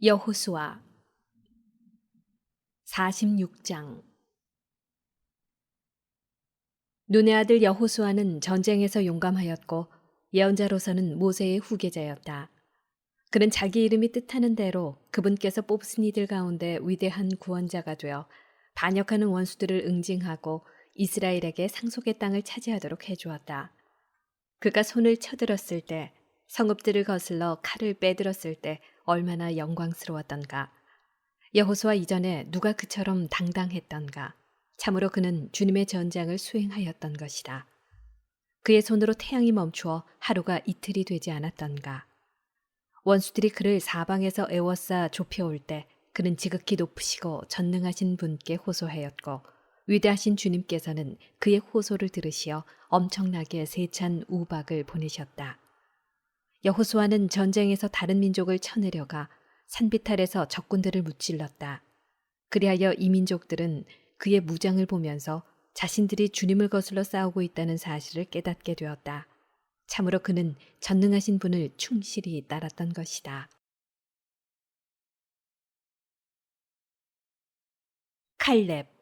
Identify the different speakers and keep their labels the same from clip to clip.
Speaker 1: 여호수아 46장. 눈의 아들 여호수아는 전쟁에서 용감하였고 예언자로서는 모세의 후계자였다. 그는 자기 이름이 뜻하는 대로 그분께서 뽑으신 이들 가운데 위대한 구원자가 되어 반역하는 원수들을 응징하고 이스라엘에게 상속의 땅을 차지하도록 해주었다. 그가 손을 쳐들었을 때, 성읍들을 거슬러 칼을 빼들었을 때 얼마나 영광스러웠던가. 여호수아 이전에 누가 그처럼 당당했던가. 참으로 그는 주님의 전장을 수행하였던 것이다. 그의 손으로 태양이 멈추어 하루가 이틀이 되지 않았던가. 원수들이 그를 사방에서 에워싸 좁혀올 때 그는 지극히 높으시고 전능하신 분께 호소하였고, 위대하신 주님께서는 그의 호소를 들으시어 엄청나게 세찬 우박을 보내셨다. 여호수아는 전쟁에서 다른 민족을 쳐내려가 산비탈에서 적군들을 무찔렀다. 그리하여 이 민족들은 그의 무장을 보면서 자신들이 주님을 거슬러 싸우고 있다는 사실을 깨닫게 되었다. 참으로 그는 전능하신 분을 충실히 따랐던 것이다. 칼렙.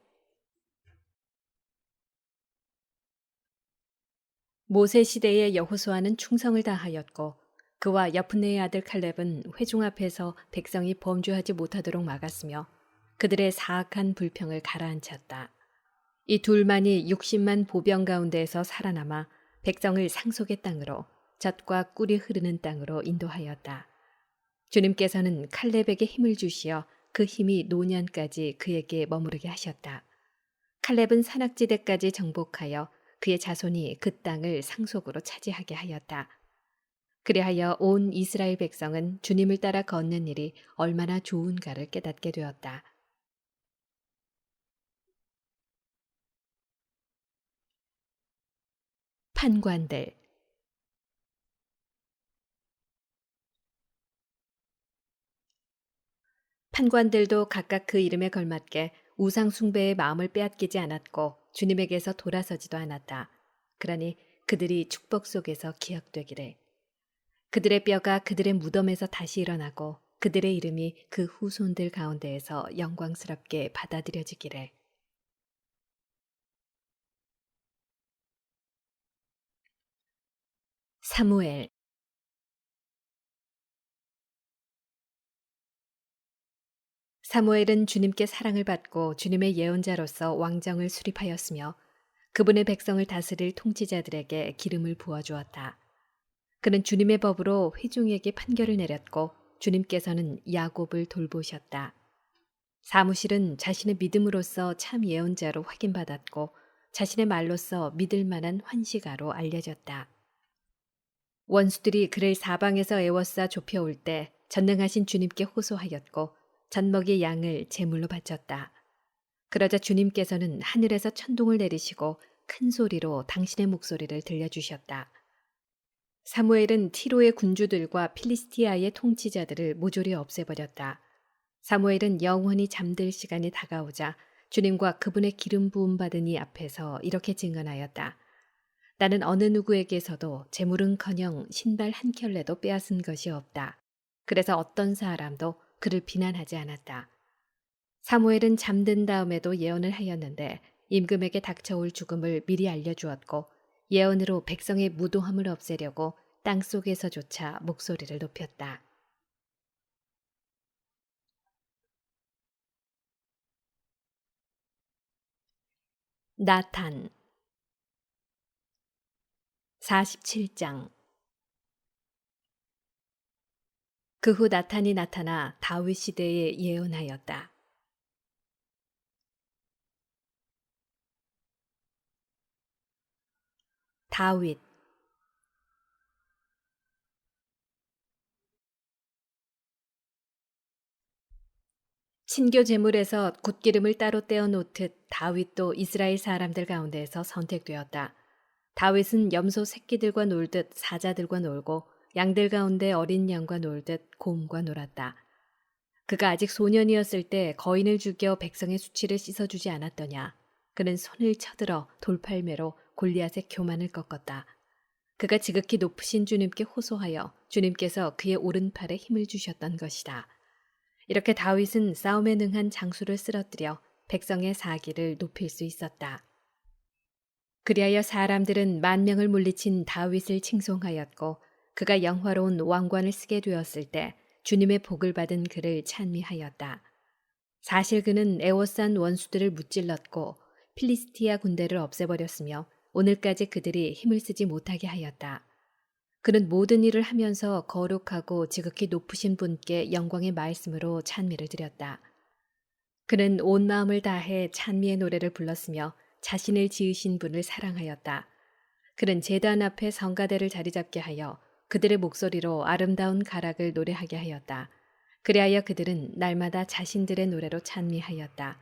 Speaker 1: 모세 시대의 여호수아는 충성을 다하였고 그와 여프네의 아들 칼렙은 회중 앞에서 백성이 범죄하지 못하도록 막았으며 그들의 사악한 불평을 가라앉혔다. 이 둘만이 60만 보병 가운데에서 살아남아 백성을 상속의 땅으로, 젖과 꿀이 흐르는 땅으로 인도하였다. 주님께서는 칼렙에게 힘을 주시어 그 힘이 노년까지 그에게 머무르게 하셨다. 칼렙은 산악지대까지 정복하여 그의 자손이 그 땅을 상속으로 차지하게 하였다. 그리하여 온 이스라엘 백성은 주님을 따라 걷는 일이 얼마나 좋은가를 깨닫게 되었다. 판관들. 판관들도 각각 그 이름에 걸맞게 우상 숭배의 마음을 빼앗기지 않았고 주님에게서 돌아서지도 않았다. 그러니 그들이 축복 속에서 기억되기를. 그들의 뼈가 그들의 무덤에서 다시 일어나고 그들의 이름이 그 후손들 가운데에서 영광스럽게 받아들여지기를. 사무엘. 사무엘은 주님께 사랑을 받고 주님의 예언자로서 왕정을 수립하였으며 그분의 백성을 다스릴 통치자들에게 기름을 부어주었다. 그는 주님의 법으로 회중에게 판결을 내렸고 주님께서는 야곱을 돌보셨다. 사무실은 자신의 믿음으로써 참 예언자로 확인받았고 자신의 말로써 믿을 만한 환시가로 알려졌다. 원수들이 그를 사방에서 애워싸 좁혀올 때 전능하신 주님께 호소하였고 젖먹이 양을 제물로 바쳤다. 그러자 주님께서는 하늘에서 천둥을 내리시고 큰 소리로 당신의 목소리를 들려주셨다. 사무엘은 티로의 군주들과 필리스티아의 통치자들을 모조리 없애버렸다. 사무엘은 영원히 잠들 시간이 다가오자 주님과 그분의 기름 부음 받은 이 앞에서 이렇게 증언하였다. 나는 어느 누구에게서도 재물은커녕 신발 한 켤레도 빼앗은 것이 없다. 그래서 어떤 사람도 그를 비난하지 않았다. 사무엘은 잠든 다음에도 예언을 하였는데 임금에게 닥쳐올 죽음을 미리 알려주었고 예언으로 백성의 무도함을 없애려고 땅속에서조차 목소리를 높였다. 나탄 47장. 그 후 나탄이 나타나 다윗 시대에 예언하였다. 다윗. 신교 제물에서 굿기름을 따로 떼어 놓듯 다윗도 이스라엘 사람들 가운데에서 선택되었다. 다윗은 염소 새끼들과 놀듯 사자들과 놀고 양들 가운데 어린 양과 놀듯 곰과 놀았다. 그가 아직 소년이었을 때 거인을 죽여 백성의 수치를 씻어주지 않았더냐. 그는 손을 쳐들어 돌팔매로 골리앗의 교만을 꺾었다. 그가 지극히 높으신 주님께 호소하여 주님께서 그의 오른팔에 힘을 주셨던 것이다. 이렇게 다윗은 싸움에 능한 장수를 쓰러뜨려 백성의 사기를 높일 수 있었다. 그리하여 사람들은 만 명을 물리친 다윗을 칭송하였고 그가 영화로운 왕관을 쓰게 되었을 때 주님의 복을 받은 그를 찬미하였다. 사실 그는 에워싼 원수들을 무찔렀고 필리스티아 군대를 없애버렸으며 오늘까지 그들이 힘을 쓰지 못하게 하였다. 그는 모든 일을 하면서 거룩하고 지극히 높으신 분께 영광의 말씀으로 찬미를 드렸다. 그는 온 마음을 다해 찬미의 노래를 불렀으며 자신을 지으신 분을 사랑하였다. 그는 제단 앞에 성가대를 자리 잡게 하여 그들의 목소리로 아름다운 가락을 노래하게 하였다. 그리하여 그들은 날마다 자신들의 노래로 찬미하였다.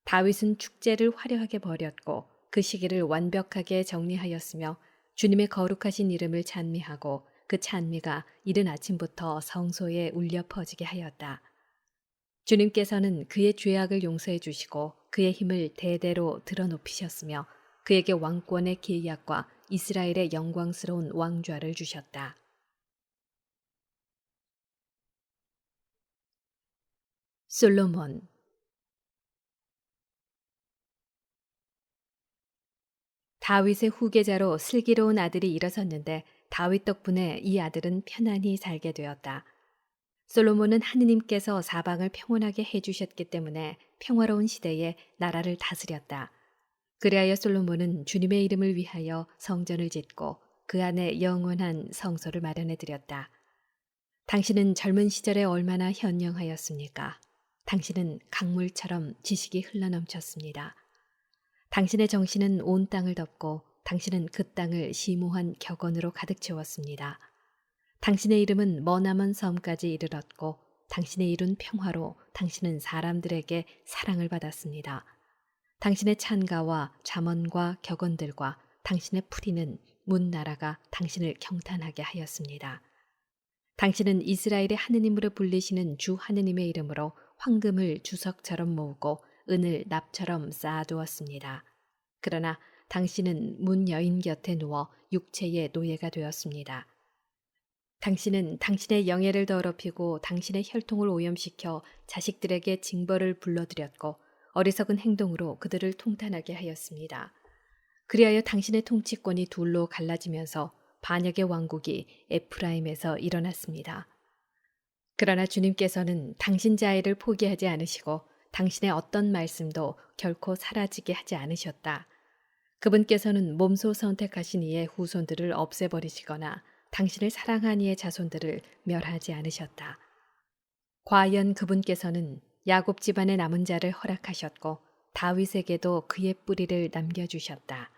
Speaker 1: 다윗은 축제를 화려하게 벌였고 그 시기를 완벽하게 정리하였으며 주님의 거룩하신 이름을 찬미하고 그 찬미가 이른 아침부터 성소에 울려 퍼지게 하였다. 주님께서는 그의 죄악을 용서해 주시고 그의 힘을 대대로 드러높이셨으며 그에게 왕권의 계약과 이스라엘의 영광스러운 왕좌를 주셨다. 솔로몬. 다윗의 후계자로 슬기로운 아들이 일어섰는데 다윗 덕분에 이 아들은 편안히 살게 되었다. 솔로몬은 하느님께서 사방을 평온하게 해주셨기 때문에 평화로운 시대에 나라를 다스렸다. 그리하여 솔로몬은 주님의 이름을 위하여 성전을 짓고 그 안에 영원한 성소를 마련해 드렸다. 당신은 젊은 시절에 얼마나 현명하였습니까? 당신은 강물처럼 지식이 흘러넘쳤습니다. 당신의 정신은 온 땅을 덮고 당신은 그 땅을 심오한 격언으로 가득 채웠습니다. 당신의 이름은 머나먼 섬까지 이르렀고 당신의 이룬 평화로 당신은 사람들에게 사랑을 받았습니다. 당신의 찬가와 잠언과 격언들과 당신의 풀이는 문 나라가 당신을 경탄하게 하였습니다. 당신은 이스라엘의 하느님으로 불리시는 주 하느님의 이름으로 황금을 주석처럼 모으고 은을 납처럼 쌓아두었습니다. 그러나 당신은 문 여인 곁에 누워 육체의 노예가 되었습니다. 당신은 당신의 영예를 더럽히고 당신의 혈통을 오염시켜 자식들에게 징벌을 불러들였고 어리석은 행동으로 그들을 통탄하게 하였습니다. 그리하여 당신의 통치권이 둘로 갈라지면서 반역의 왕국이 에프라임에서 일어났습니다. 그러나 주님께서는 당신 자애를 포기하지 않으시고 당신의 어떤 말씀도 결코 사라지게 하지 않으셨다. 그분께서는 몸소 선택하신 이의 후손들을 없애버리시거나 당신을 사랑한 이의 자손들을 멸하지 않으셨다. 과연 그분께서는 야곱 집안의 남은 자를 허락하셨고 다윗에게도 그의 뿌리를 남겨주셨다.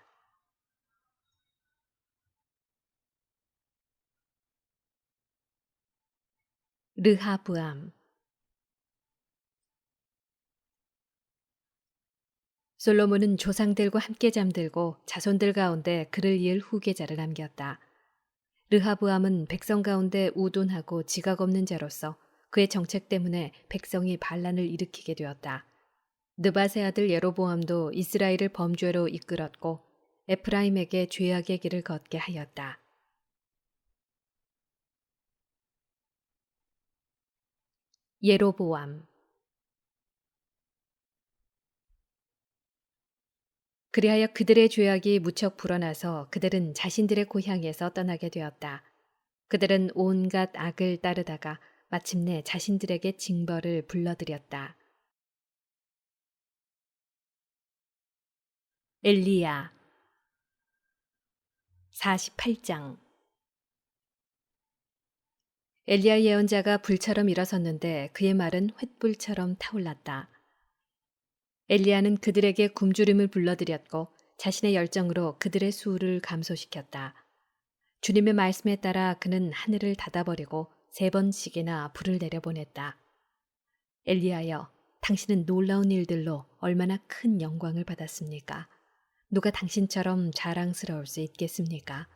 Speaker 1: 르하브암. 솔로몬은 조상들과 함께 잠들고 자손들 가운데 그를 이을 후계자를 남겼다. 르하브암은 백성 가운데 우둔하고 지각 없는 자로서 그의 정책 때문에 백성이 반란을 일으키게 되었다. 느밧의 아들 예로보암도 이스라엘을 범죄로 이끌었고 에프라임에게 죄악의 길을 걷게 하였다. 예로보암. 그리하여 그들의 죄악이 무척 불어나서 그들은 자신들의 고향에서 떠나게 되었다. 그들은 온갖 악을 따르다가 마침내 자신들에게 징벌을 불러들였다. 엘리야. 48장. 엘리야 예언자가 불처럼 일어섰는데 그의 말은 횃불처럼 타올랐다. 엘리야는 그들에게 굶주림을 불러들였고 자신의 열정으로 그들의 수를 감소시켰다. 주님의 말씀에 따라 그는 하늘을 닫아버리고 3번씩이나 불을 내려보냈다. 엘리야여, 당신은 놀라운 일들로 얼마나 큰 영광을 받았습니까? 누가 당신처럼 자랑스러울 수 있겠습니까?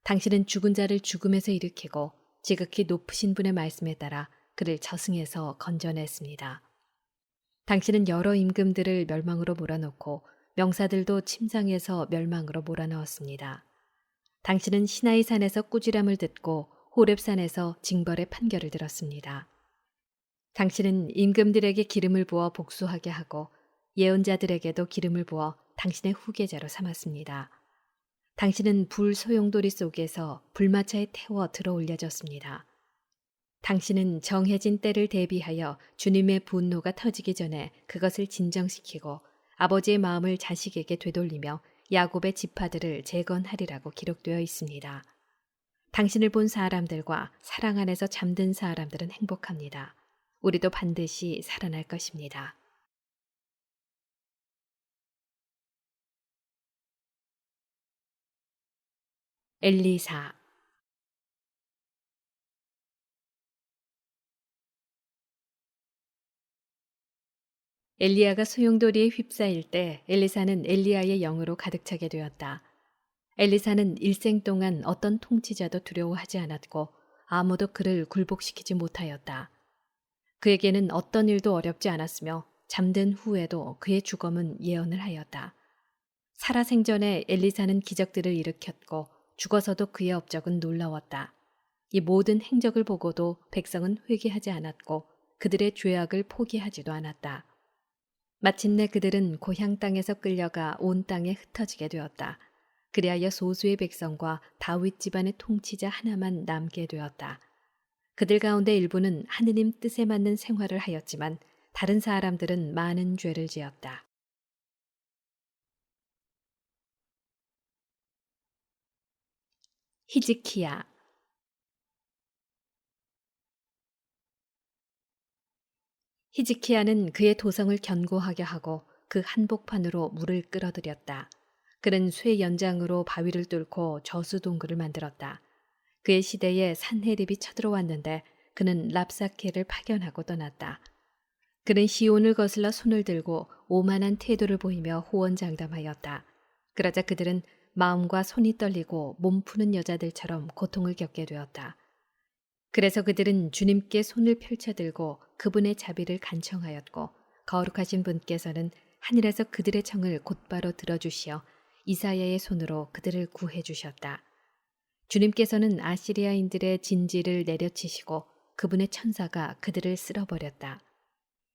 Speaker 1: 당신은 죽은 자를 죽음에서 일으키고 지극히 높으신 분의 말씀에 따라 그를 저승에서 건져냈습니다. 당신은 여러 임금들을 멸망으로 몰아넣고 명사들도 침상에서 멸망으로 몰아넣었습니다. 당신은 시나이 산에서 꾸지람을 듣고 호렙산에서 징벌의 판결을 들었습니다. 당신은 임금들에게 기름을 부어 복수하게 하고 예언자들에게도 기름을 부어 당신의 후계자로 삼았습니다. 당신은 불 소용돌이 속에서 불마차에 태워 들어 올려졌습니다. 당신은 정해진 때를 대비하여 주님의 분노가 터지기 전에 그것을 진정시키고 아버지의 마음을 자식에게 되돌리며 야곱의 지파들을 재건하리라고 기록되어 있습니다. 당신을 본 사람들과 사랑 안에서 잠든 사람들은 행복합니다. 우리도 반드시 살아날 것입니다. 엘리사. 엘리야가 소용돌이에 휩싸일 때 엘리사는 엘리야의 영으로 가득 차게 되었다. 엘리사는 일생 동안 어떤 통치자도 두려워하지 않았고 아무도 그를 굴복시키지 못하였다. 그에게는 어떤 일도 어렵지 않았으며 잠든 후에도 그의 죽음은 예언을 하였다. 살아생전에 엘리사는 기적들을 일으켰고 죽어서도 그의 업적은 놀라웠다. 이 모든 행적을 보고도 백성은 회개하지 않았고 그들의 죄악을 포기하지도 않았다. 마침내 그들은 고향 땅에서 끌려가 온 땅에 흩어지게 되었다. 그리하여 소수의 백성과 다윗 집안의 통치자 하나만 남게 되었다. 그들 가운데 일부는 하느님 뜻에 맞는 생활을 하였지만 다른 사람들은 많은 죄를 지었다. 히즈키야. 히즈키야는 그의 도성을 견고하게 하고 그 한복판으로 물을 끌어들였다. 그는 쇠 연장으로 바위를 뚫고 저수 동굴을 만들었다. 그의 시대에 산헤립이 쳐들어왔는데 그는 랍사케를 파견하고 떠났다. 그는 시온을 거슬러 손을 들고 오만한 태도를 보이며 호언장담하였다. 그러자 그들은 마음과 손이 떨리고 몸 푸는 여자들처럼 고통을 겪게 되었다. 그래서 그들은 주님께 손을 펼쳐들고 그분의 자비를 간청하였고 거룩하신 분께서는 하늘에서 그들의 청을 곧바로 들어주시어 이사야의 손으로 그들을 구해 주셨다. 주님께서는 아시리아인들의 진지를 내려치시고 그분의 천사가 그들을 쓸어버렸다.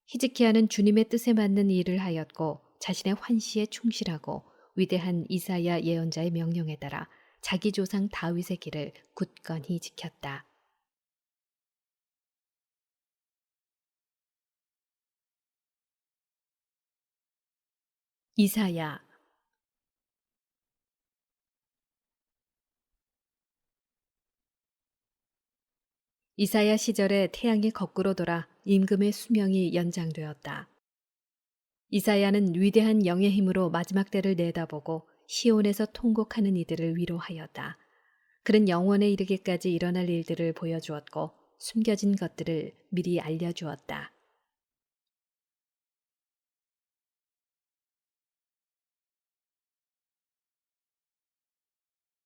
Speaker 1: 히즈키야는 주님의 뜻에 맞는 일을 하였고 자신의 환시에 충실하고 위대한 이사야 예언자의 명령에 따라 자기 조상 다윗의 길을 굳건히 지켰다. 이사야. 이사야 시절에 태양이 거꾸로 돌아 임금의 수명이 연장되었다. 이사야는 위대한 영의 힘으로 마지막 때를 내다보고 시온에서 통곡하는 이들을 위로하였다. 그는 영원에 이르기까지 일어날 일들을 보여주었고 숨겨진 것들을 미리 알려주었다.